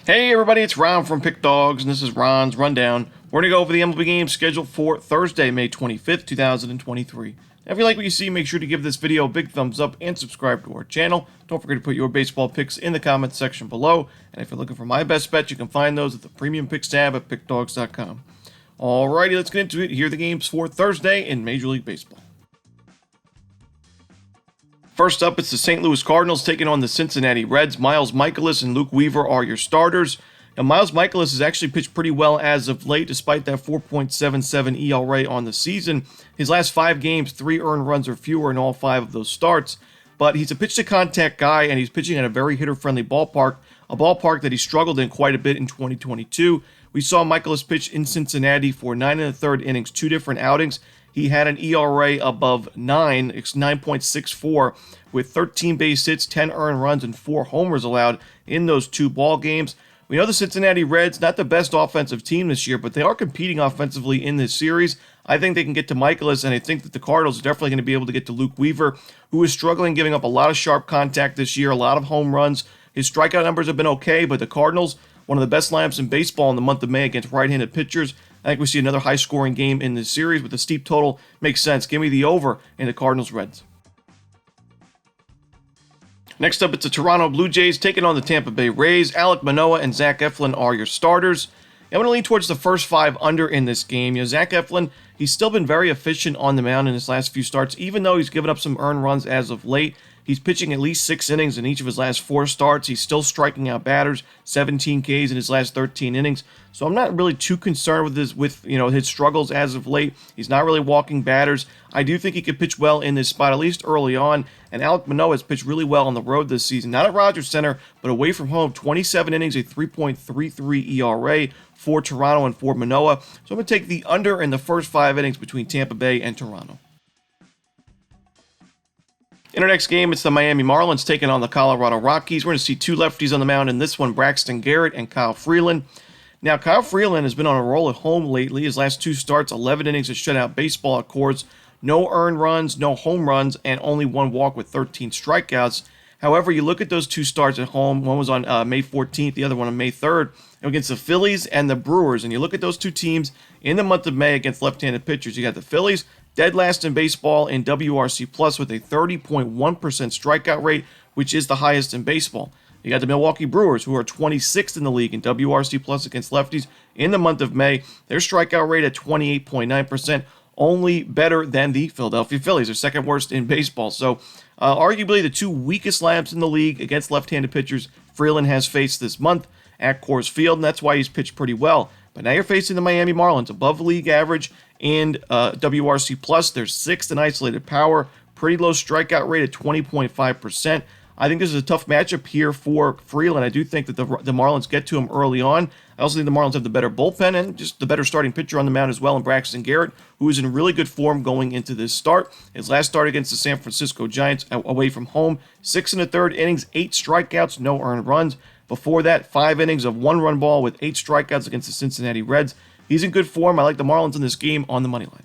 Hey everybody, it's Ron from Pick Dawgz, and this is Ron's Rundown. We're going to go over the MLB games scheduled for Thursday, May 25th, 2023. Now, if you like what you see, make sure to give this video a big thumbs up and subscribe to our channel. Don't forget to put your baseball picks in the comments section below. And if you're looking for my best bets, you can find those at the Premium Picks tab at pickdawgz.com. Alrighty, let's get into it. Here are the games for Thursday in Major League Baseball. First up, it's the St. Louis Cardinals taking on the Cincinnati Reds. Miles Mikolas and Luke Weaver are your starters. Now, Miles Mikolas has actually pitched pretty well as of late, despite that 4.77 ERA on the season. His last 5 games, 3 earned runs or fewer in all 5 of those starts. But he's a pitch-to-contact guy, and he's pitching at a very hitter-friendly ballpark, a ballpark that he struggled in quite a bit in 2022. We saw Mikolas pitch in Cincinnati for 9 1/3 innings, 2 different outings. He had an ERA above 9, it's 9.64, with 13 base hits, 10 earned runs, and 4 homers allowed in those 2 ball games. We know the Cincinnati Reds, not the best offensive team this year, but they are competing offensively in this series. I think they can get to Mikolas, and I think that the Cardinals are definitely going to be able to get to Luke Weaver, who is struggling, giving up a lot of sharp contact this year, a lot of home runs. His strikeout numbers have been okay, but the Cardinals, one of the best lineups in baseball in the month of May against right-handed pitchers. I think we see another high-scoring game in this series with a steep total. Makes sense. Give me the over in the Cardinals-Reds. Next up, it's the Toronto Blue Jays taking on the Tampa Bay Rays. Alek Manoah and Zach Eflin are your starters. I'm going to lean towards the first 5 under in this game. Zach Eflin, he's still been very efficient on the mound in his last few starts, even though he's given up some earned runs as of late. He's pitching at least 6 innings in each of his last 4 starts. He's still striking out batters, 17 Ks in his last 13 innings. So I'm not really too concerned with his struggles as of late. He's not really walking batters. I do think he could pitch well in this spot, at least early on. And Alek Manoah has pitched really well on the road this season. Not at Rogers Center, but away from home. 27 innings, a 3.33 ERA for Toronto and for Manoah. So I'm going to take the under in the first 5 innings between Tampa Bay and Toronto. In our next game, it's the Miami Marlins taking on the Colorado Rockies. We're going to see 2 lefties on the mound in this one, Braxton Garrett and Kyle Freeland. Now, Kyle Freeland has been on a roll at home lately. His last 2 starts, 11 innings of shutout baseball at Coors. No earned runs, no home runs, and only 1 walk with 13 strikeouts. However, you look at those 2 starts at home. One was on May 14th, the other one on May 3rd, against the Phillies and the Brewers. And you look at those 2 teams in the month of May against left-handed pitchers. You got the Phillies, dead last in baseball in WRC Plus with a 30.1% strikeout rate, which is the highest in baseball. You got the Milwaukee Brewers, who are 26th in the league in WRC Plus against lefties in the month of May. Their strikeout rate at 28.9%, only better than the Philadelphia Phillies. They're second worst in baseball. So arguably the 2 weakest lineups in the league against left-handed pitchers Freeland has faced this month at Coors Field, and that's why he's pitched pretty well. But now you're facing the Miami Marlins, above league average and WRC Plus. They're 6th in isolated power, pretty low strikeout rate at 20.5%. I think this is a tough matchup here for Freeland. I do think that the Marlins get to him early on. I also think the Marlins have the better bullpen and just the better starting pitcher on the mound as well in Braxton Garrett, who is in really good form going into this start. His last start against the San Francisco Giants away from home, 6 1/3 innings, 8 strikeouts, no earned runs. Before that, 5 innings of 1-run ball with 8 strikeouts against the Cincinnati Reds. He's in good form. I like the Marlins in this game on the money line.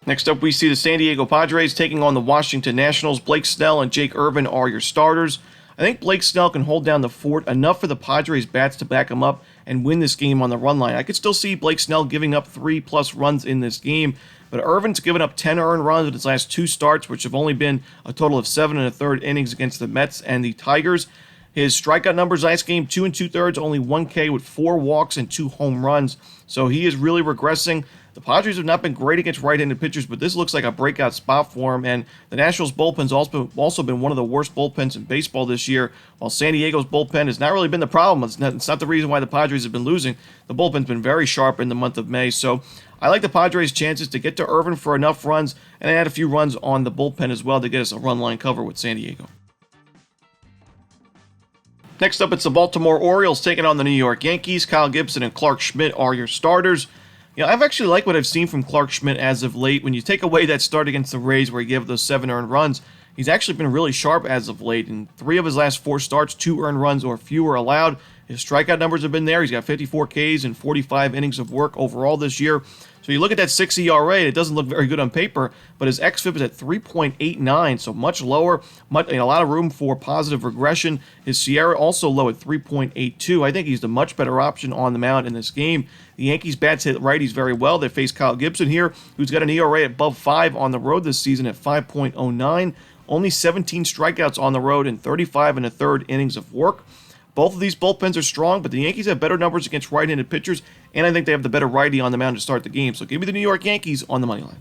Next up, we see the San Diego Padres taking on the Washington Nationals. Blake Snell and Jake Irvin are your starters. I think Blake Snell can hold down the fort enough for the Padres bats to back him up and win this game on the run line. I could still see Blake Snell giving up 3+ runs in this game, but Irvin's given up 10 earned runs in his last 2 starts, which have only been a total of 7 1/3 innings against the Mets and the Tigers. His strikeout numbers last game, 2 2/3, only 1 K with 4 walks and 2 home runs. So he is really regressing. The Padres have not been great against right-handed pitchers, but this looks like a breakout spot for him. And the Nationals' bullpen's also been one of the worst bullpens in baseball this year, while San Diego's bullpen has not really been the problem. It's not the reason why the Padres have been losing. The bullpen's been very sharp in the month of May. So I like the Padres' chances to get to Irvin for enough runs and add a few runs on the bullpen as well to get us a run line cover with San Diego. Next up, it's the Baltimore Orioles taking on the New York Yankees. Kyle Gibson and Clark Schmidt are your starters. I've actually liked what I've seen from Clark Schmidt as of late. When you take away that start against the Rays where he gave those 7 earned runs, he's actually been really sharp as of late. In 3 of his last 4 starts, 2 earned runs or fewer allowed. His strikeout numbers have been there. He's got 54 Ks and 45 innings of work overall this year. So So you look at that 6 ERA, it doesn't look very good on paper, but his xFIP is at 3.89, so much lower, a lot of room for positive regression. His Sierra also low at 3.82. I think he's the much better option on the mound in this game. The Yankees bats hit righties very well. They face Kyle Gibson here, who's got an ERA above 5 on the road this season at 5.09. Only 17 strikeouts on the road in 35 and a third innings of work. Both of these bullpens are strong, but the Yankees have better numbers against right-handed pitchers, and I think they have the better righty on the mound to start the game. So give me the New York Yankees on the money line.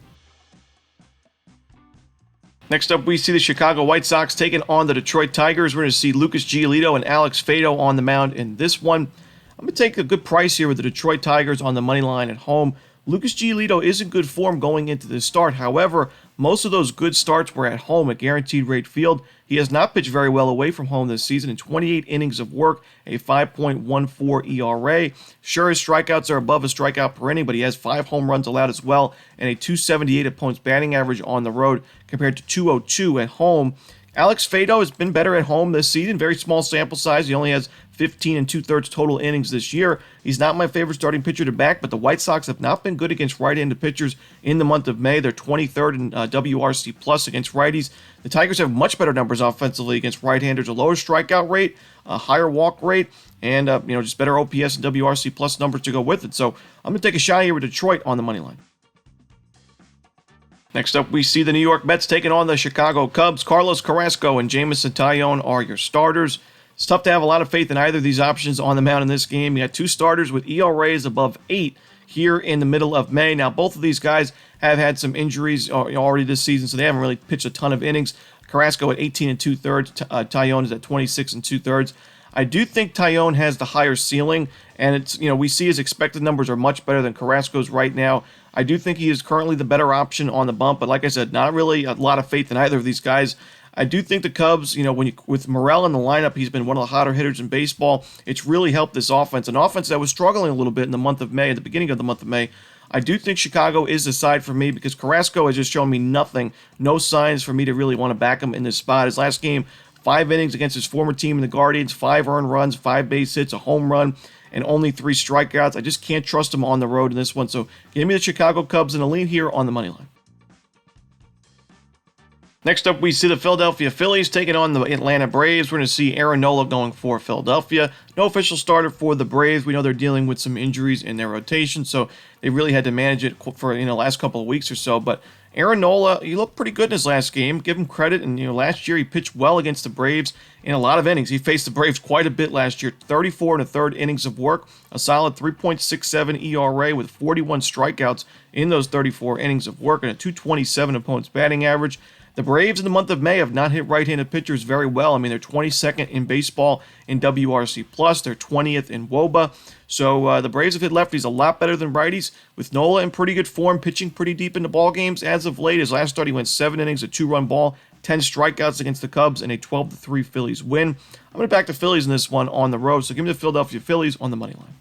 Next up, we see the Chicago White Sox taking on the Detroit Tigers. We're going to see Lucas Giolito and Alex Faedo on the mound in this one. I'm going to take a good price here with the Detroit Tigers on the money line at home. Lucas Giolito is in good form going into this start. However, most of those good starts were at home at Guaranteed Rate Field. He has not pitched very well away from home this season in 28 innings of work, a 5.14 ERA. Sure, his strikeouts are above a strikeout per inning, but he has 5 home runs allowed as well and a 278 opponent's batting average on the road compared to 202 at home. Alex Faedo has been better at home this season. Very small sample size. He only has 15 and 2/3 total innings this year. He's not my favorite starting pitcher to back, but the White Sox have not been good against right-handed pitchers in the month of May. They're 23rd in WRC plus against righties. The Tigers have much better numbers offensively against right-handers, a lower strikeout rate, a higher walk rate, and just better OPS and WRC plus numbers to go with it. So I'm going to take a shot here with Detroit on the money line. Next up, we see the New York Mets taking on the Chicago Cubs. Carlos Carrasco and Jameson Taillon are your starters. It's tough to have a lot of faith in either of these options on the mound in this game. You got 2 starters with ERAs above 8 here in the middle of May. Now, both of these guys have had some injuries already this season, so they haven't really pitched a ton of innings. Carrasco at 18 and 2/3. Taillon is at 26 and 2/3. I do think Taillon has the higher ceiling, and it's we see his expected numbers are much better than Carrasco's right now. I do think he is currently the better option on the bump, but like I said, not really a lot of faith in either of these guys. I do think the Cubs, with Morel in the lineup, he's been one of the hotter hitters in baseball. It's really helped this offense, an offense that was struggling a little bit in the month of May, at the beginning of the month of May. I do think Chicago is the side for me because Carrasco has just shown me nothing, no signs for me to really want to back him in this spot. His last game, 5 innings against his former team in the Guardians, 5 earned runs, 5 base hits, a home run, and only 3 strikeouts. I just can't trust him on the road in this one. So give me the Chicago Cubs in a lean here on the money line. Next up, we see the Philadelphia Phillies taking on the Atlanta Braves. We're going to see Aaron Nola going for Philadelphia. No official starter for the Braves. We know they're dealing with some injuries in their rotation, so they really had to manage it for last couple of weeks or so. But Aaron Nola, he looked pretty good in his last game. Give him credit. And last year he pitched well against the Braves in a lot of innings. He faced the Braves quite a bit last year. 34 and a third innings of work, a solid 3.67 ERA with 41 strikeouts in those 34 innings of work, and a 227 opponent's batting average. The Braves in the month of May have not hit right-handed pitchers very well. I mean, they're 22nd in baseball in WRC+. They're 20th in WOBA. So the Braves have hit lefties a lot better than righties, with Nola in pretty good form, pitching pretty deep into ball games. As of late, his last start, he went 7 innings, a 2-run ball, 10 strikeouts against the Cubs, and a 12-3 Phillies win. I'm going to back the Phillies in this one on the road, so give me the Philadelphia Phillies on the money line.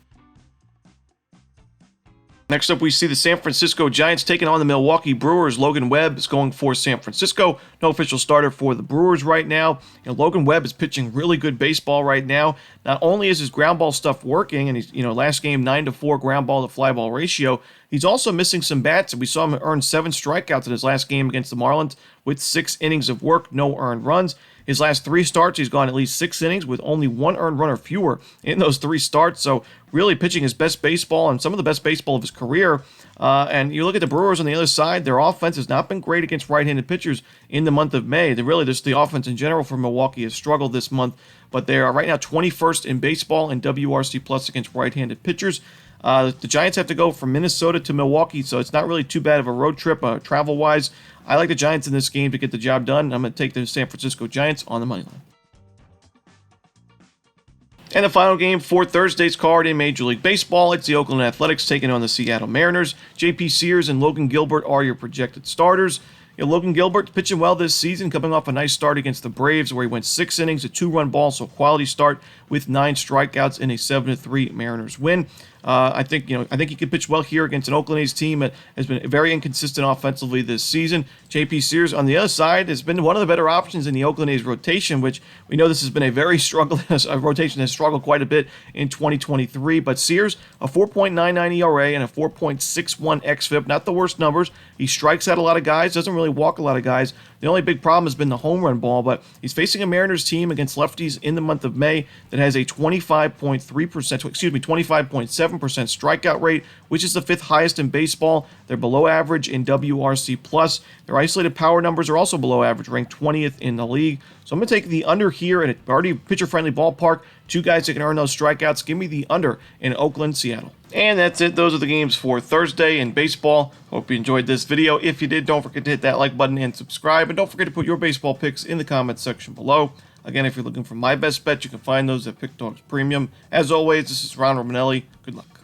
Next up, we see the San Francisco Giants taking on the Milwaukee Brewers. Logan Webb is going for San Francisco. No official starter for the Brewers right now. Logan Webb is pitching really good baseball right now. Not only is his ground ball stuff working, and he's, last game 9-4 ground ball to fly ball ratio, he's also missing some bats. And we saw him earn 7 strikeouts in his last game against the Marlins with 6 innings of work, no earned runs. His last 3 starts, he's gone at least 6 innings with only 1 earned run or fewer in those 3 starts. So really pitching his best baseball and some of the best baseball of his career. And you look at the Brewers on the other side, their offense has not been great against right-handed pitchers in the month of May. The offense in general for Milwaukee has struggled this month, but they are right now 21st in baseball in WRC plus against right-handed pitchers. The Giants have to go from Minnesota to Milwaukee, so it's not really too bad of a road trip travel-wise. I like the Giants in this game to get the job done. I'm going to take the San Francisco Giants on the money line. And the final game for Thursday's card in Major League Baseball, it's the Oakland Athletics taking on the Seattle Mariners. J.P. Sears and Logan Gilbert are your projected starters. Logan Gilbert pitching well this season, coming off a nice start against the Braves where he went 6 innings, a 2-run ball, so quality start with 9 strikeouts in a 7-3 Mariners win. I think he could pitch well here against an Oakland A's team that has been very inconsistent offensively this season. J.P. Sears on the other side has been one of the better options in the Oakland A's rotation, which we know this has been a very rotation has struggled quite a bit in 2023. But Sears, a 4.99 ERA and a 4.61 xFIP, not the worst numbers. He strikes out a lot of guys, doesn't really walk a lot of guys. The only big problem has been the home run ball, but he's facing a Mariners team against lefties in the month of May that has a 25.7% strikeout rate, which is the 5th highest in baseball. They're below average in WRC+. Their isolated power numbers are also below average, ranked 20th in the league. So I'm going to take the under here in an already pitcher-friendly ballpark. 2 guys that can earn those strikeouts. Give me the under in Oakland, Seattle. And that's it. Those are the games for Thursday in baseball. Hope you enjoyed this video. If you did, don't forget to hit that like button and subscribe. And don't forget to put your baseball picks in the comments section below. Again, if you're looking for my best bet, you can find those at Pickdawgz Premium. As always, this is Ron Romanelli. Good luck.